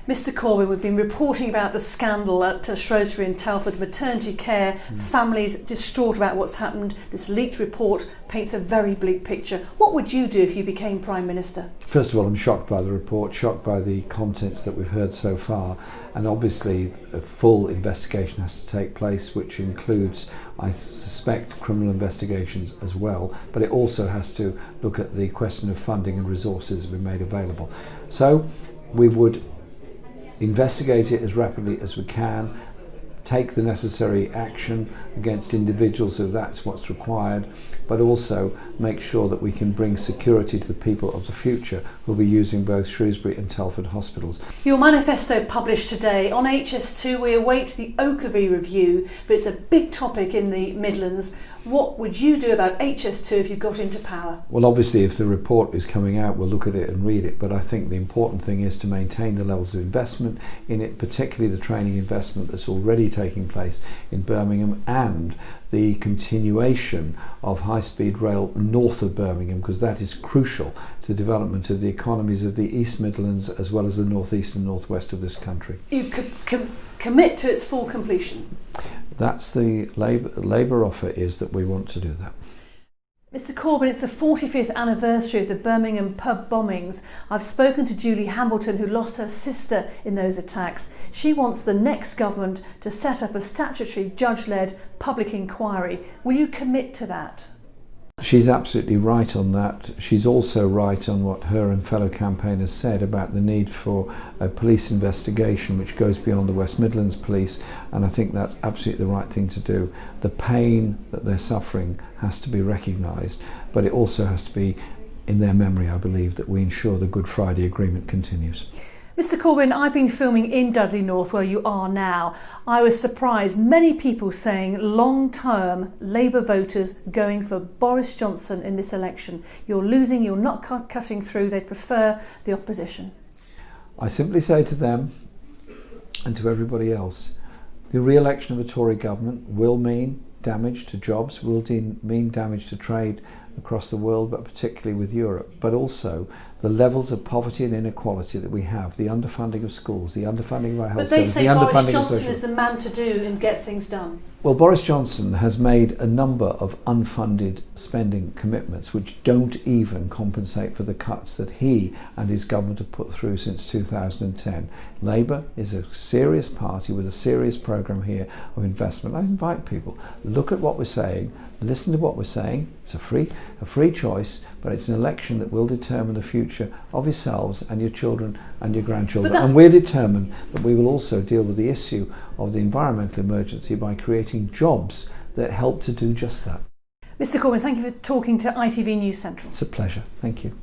Mr Corbyn, we've been reporting about the scandal at Shrewsbury and Telford, maternity care, families distraught about what's happened. This leaked report paints a very bleak picture. What would you do if you became Prime Minister? First of all, I'm shocked by the report, shocked by the contents that we've heard so far, and obviously a full investigation has to take place, which includes, I suspect, criminal investigations as well, but it also has to look at the question of funding and resources that have been made available. So we would investigate it as rapidly as we can, take the necessary action against individuals if that's what's required, but also make sure that we can bring security to the people of the future who will be using both Shrewsbury and Telford hospitals. Your manifesto published today. On HS2 we await the Oakervie review, but it's a big topic in the Midlands. What would you do about HS2 if you got into power? Well, obviously if the report is coming out, we'll look at it and read it, but I think the important thing is to maintain the levels of investment in it, particularly the training investment that's already taking place in Birmingham, and the continuation of high-speed rail north of Birmingham, because that is crucial to the development of the economies of the East Midlands as well as the northeast and northwest of this country. You could commit to its full completion? That's the Labour offer, is that we want to do that. Mr Corbyn, it's the 45th anniversary of the Birmingham pub bombings. I've spoken to Julie Hambleton, who lost her sister in those attacks. She wants the next government to set up a statutory judge-led public inquiry. Will you commit to that? She's absolutely right on that. She's also right on what her and fellow campaigners said about the need for a police investigation which goes beyond the West Midlands Police, and I think that's absolutely the right thing to do. The pain that they're suffering has to be recognised, but it also has to be in their memory, I believe, that we ensure the Good Friday Agreement continues. Mr Corbyn, I've been filming in Dudley North, where you are now. I was surprised, many people saying long-term Labour voters going for Boris Johnson in this election. You're losing, you're not cutting through, they prefer the opposition. I simply say to them and to everybody else, the re-election of a Tory government will mean damage to jobs, will mean damage to trade across the world, but particularly with Europe, but also the levels of poverty and inequality that we have, the underfunding of schools, the underfunding of our health services, the underfunding of social... But they say Boris Johnson is the man to do and get things done. Well, Boris Johnson has made a number of unfunded spending commitments which don't even compensate for the cuts that he and his government have put through since 2010. Labour is a serious party with a serious programme here of investment. I invite people, look at what we're saying, listen to what we're saying. It's a free choice, but it's an election that will determine the future of yourselves and your children and your grandchildren. And we're determined that we will also deal with the issue of the environmental emergency by creating jobs that help to do just that. Mr Corbyn, thank you for talking to ITV News Central. It's a pleasure. Thank you.